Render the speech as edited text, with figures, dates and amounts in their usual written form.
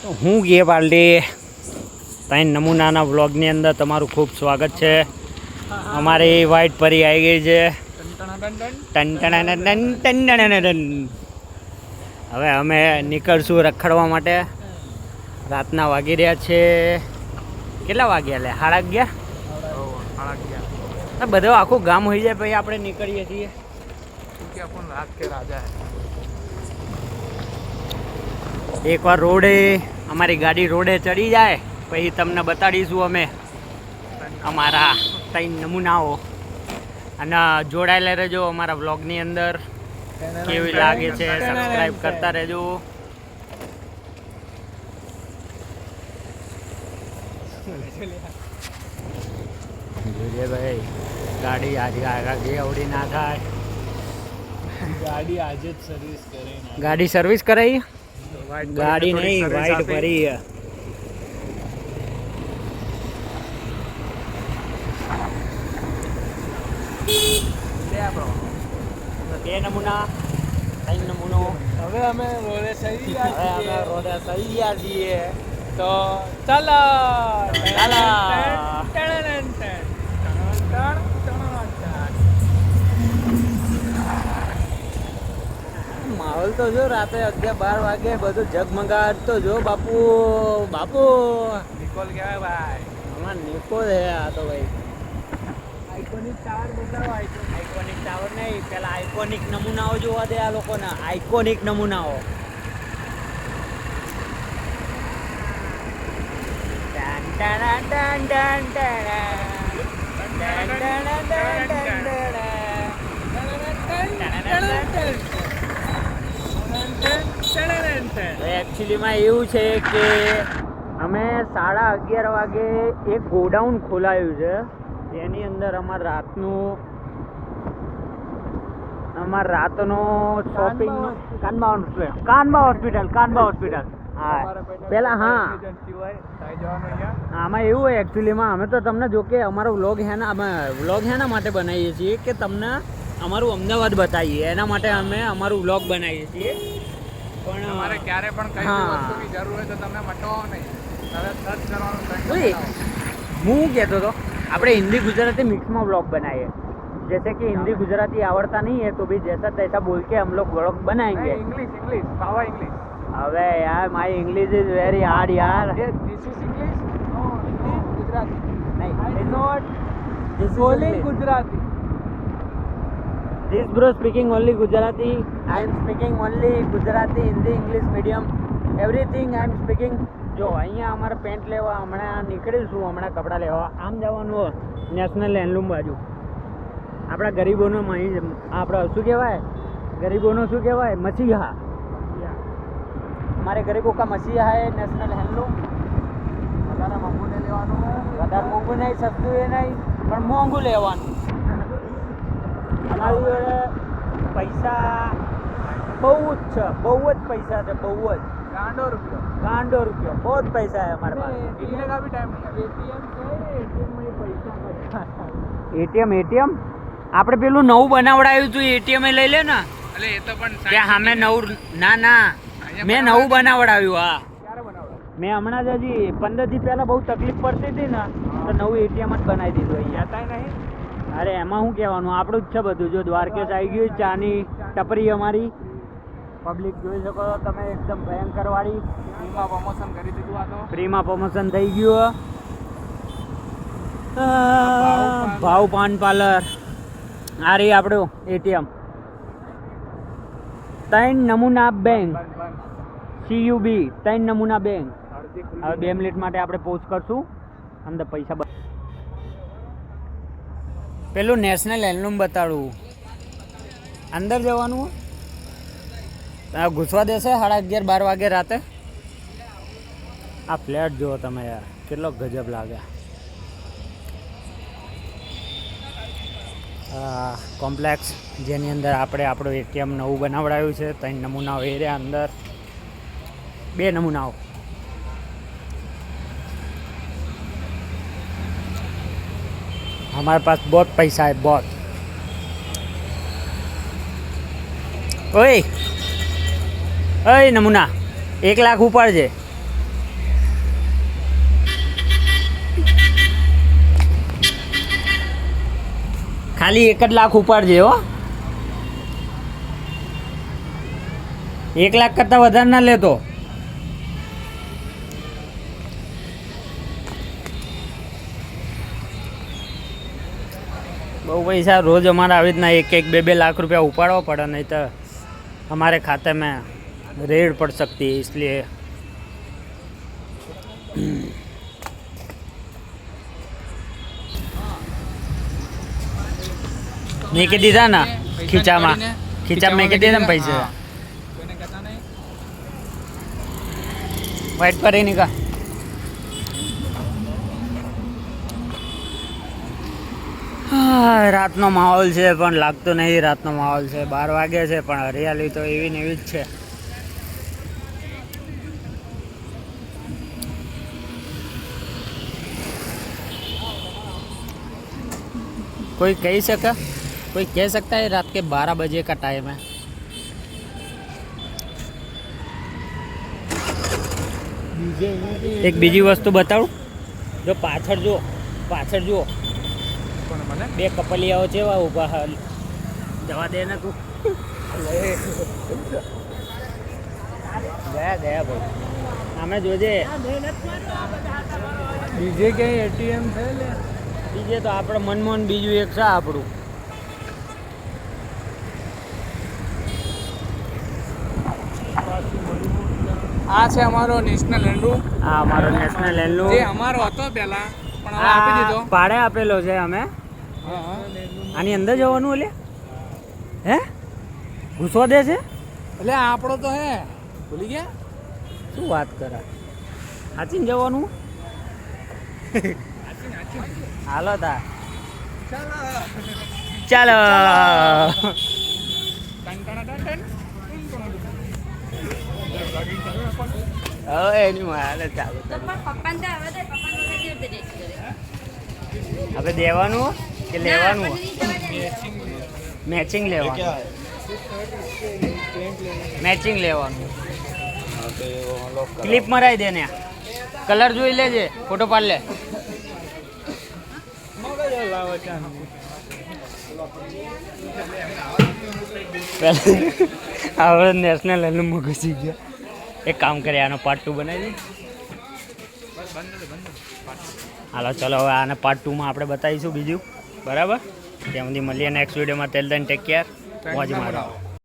હું ગે પાર્ટી ત્રણ નમૂનાના વ્લોગની અંદર તમારું ખૂબ સ્વાગત છે. અમારી વ્હાઈટ પરી આવી ગઈ છે. હવે અમે નીકળશું રખડવા માટે. રાતના વાગી રહ્યા છે કેટલા વાગ્યા લે 11:30. બધું આખું ગામ હોઈ જાય પછી આપણે નીકળીએ છીએ. એકવાર રોડે અમારી ગાડી રોડે ચડી જાય પછી તમને બતાડીશું અમે અમારા ત્રણ નમૂનાઓ. અને જોડાયેલા રહેજો અમારા વ્લોગની અંદર. કેવી લાગે છે સબસ્ક્રાઈબ કરતા રહેજો. જોઈએ ભાઈ ગાડી આજે આગળ અવડી ના થાય. ગાડી આજે જ સર્વિસ કરી. ગાડી સર્વિસ કરાવી? ગાડી નહીં, વાઈટ પરી. બે નમૂના ત્રણ નમૂનો. હવે અમે રોડે સહી ગયા છીએ. તો ચાલો માહોલ તો જો રાતે 11-12 વાગે બધું જગમગાટ તો જો બાપુ નિકોલ કહેવાય ભાઈ. અમાર નિકોલ હે આ તો ભાઈ. આઇકોનિક ટાવર બતાવો. આઇકોનિક ટાવર નહીં, પેલા આઇકોનિક નમૂનાઓ જોવા દે આ લોકોના. આઇકોનિક નમૂનાઓ. એકચ્યુઅલીમાં એવું છે કે અમે 11:30 વાગે એક ગોડાઉન ખોલાયું છે જેની અંદર અમાર રાતનો શોપિંગ. કાનબા હોસ્પિટલ. હા પેલા હા આમાં એવું હોય એકચ્યુઅલીમાં અમે તો તમને જો કે અમારો વ્લોગ હેના માટે બનાવીએ છીએ કે તમને અમારું અમદાવાદ બતાવીએ. એના માટે અમે અમારું વ્લોગ બનાવીએ છીએ. પણ તમારે ક્યારે પણ કઈ વસ્તુની જરૂર હોય તો તમને મટવાઓ નહીં, તરત સર્ચ કરવાનું. હું કહેતો હતો આપણે हिंदी गुजराती मिक्स में व्लॉग बनाए. जैसे कि हिंदी गुजराती आवड़ता नहीं है तो भी जैसा तैसा बोल के हम लोग व्लॉग बनाएंगे. इंग्लिश पावा इंग्लिश. अबे यार my English is very hard यार. This is English. No Gujarati. नहीं आई नॉट दिस बोलिंग Gujarati. This bro speaking only Gujarati. I am speaking only Gujarati, Hindi, English medium. Everything I am speaking. જો અહીંયા અમારે pant લેવા હમણાં નીકળીશું, હમણાં કપડાં લેવા આમ જવાનું નેશનલ હેન્ડલૂમ બાજુ. આપણા ગરીબોનો આપણે શું કહેવાય, ગરીબોનો શું કહેવાય, મસીહા. हमारे गरीबों का मसीहा है नेशनल हैंडलूम. વધારે મોંઘું નહીં લેવાનું. વધારે મોંઘું નહીં, સસ્તું એ નહીં, પણ મોંઘું લેવાનું. અમારી જોડે પૈસા બહુ જ છે, બહુ જ પૈસા છે, બહુ જ. गांडो रुपयो. બહુ જ પૈસા है हमारे पास. इतने का भी टाइम नहीं. એટીએમ આપણે પેલું નવું બનાવડાયું હતું એટીએમ લઈ લે ને. એટલે એ તો પણ કે સામે નવું ના મેં નવું બનાવડાવ્યું. હા ક્યારે બનાવડા? મેં હમણાં જ હજી 15 દી પહેલાં બહુ તકલીફ પડતી હતી ને તો નવું એટીએમ જ બનાવી દીધું અહીંયા. જતાય નહીં. અરે એમાં શું કહેવાનું, આપણું જ છે બધું. જો દ્વારકેશ આવી ગયું, ચાની ટપરી અમારી. પબ્લિક જોઈ શકો છો તમે, એકદમ ભયંકર વાળી. ફ્રીમાં પ્રમોશન કરી દીધું આ તો. ફ્રીમાં પ્રમોશન થઈ ગયું. ભાવ પાન પાર્લર. આ રહી આપણું એટીએમ. ત્રણ નમૂના બેંક. CUB ત્રણ નમૂના બેંક. હવે 2 મિનિટ માટે આપણે પોઝ કરશું. અંદર પૈસા પેલું નેશનલ હેન્ડલૂમ બતાડવું. અંદર જવાનું ઘૂસવા દેશે 11:30-12 વાગે રાતે. આ ફ્લેટ જુઓ તમે યાર, કેટલો ગજબ લાગે. કોમ્પ્લેક્સ જેની અંદર આપણે આપણું એટીએમ નવું બનાવડાવ્યું છે. 3 નમૂનાઓ એ રહ્યા અંદર. 2 નમૂનાઓ. हमारे पास बहुत पैसा है, बहुत. ઓય નમૂના 1 લાખ ઉપાડજે. ખાલી 1 લાખ ઉપાડજે હો. 1 લાખ કરતા વધારે ના લેતો. બહુ પૈસા રોજ અમારા આવી રીતના 1-1, 2-2 लाख रुपया उपाड़वा पड़ा, नहीं तो हमारे खाते में रेड पड़ सकती है, इसलिए મેકી દીધા ને ખીચામાં. ખીચામાં મેકી દીધા ને પૈસા. કોઈને કહેતા નહીં. વાઇટ પર નહીં કા. રાતનો માહોલ છે પણ લાગતો નહીં રાતનો માહોલ છે. 12 વાગ્યા છે પણ હરિયાળી તો એવી ને એવી જ છે. कोई कह सकता है रात के 12 बजे का टाइम है. एक બીજી વસ્તુ બતાવું. જો પાછળ જુઓ કોને મને? 2 કપલિયાઓ છે એવા ઊભા. જવા દે ને તું. ગયા ભાઈ. આમે જોજે. બીજે ક્યાંય એટીએમ છે લે? બીજે તો આપણે મનમોહન, બીજું એક છે આપણું. આ છે અમારો નેશનલ હેન્ડુ. આ અમારો નેશનલ હેન્ડલૂમ. જે અમારો હતો પહેલા પણ હવે આપી દીધો. ભાડે આપેલો છે અમે. હા હા. આની અંદર જવાનું એટલે હે ઘૂસવા દે છે. એટલે આ આપણો તો હે. ભૂલી ગયા? શું વાત કરે? સાચીને જવાનું. હાલો તા ચાલો. હવે એની હાલે ચાલુ. હવે દેવાનું કે લેવાનું? મેચિંગ લેવાનું. મેચિંગ લેવાનું. ક્લિપ મરાઈ દે ને. કલર જોઈ લેજે, ફોટો પાડ લે. આપણે નેશનલ હેન્ડલૂમમાં ઘૂસી ગયા. એક કામ કરે, આનો પાર્ટ 2 બનાવી દઈએ. હાલો ચલો હવે આને પાર્ટ 2માં આપણે બતાવીશું બીજું. બરાબર? ત્યાં સુધી મળીએ નેક્સ્ટ વિડીયોમાં. ટેલ ધેન ટેક કેર. મોજ મારો.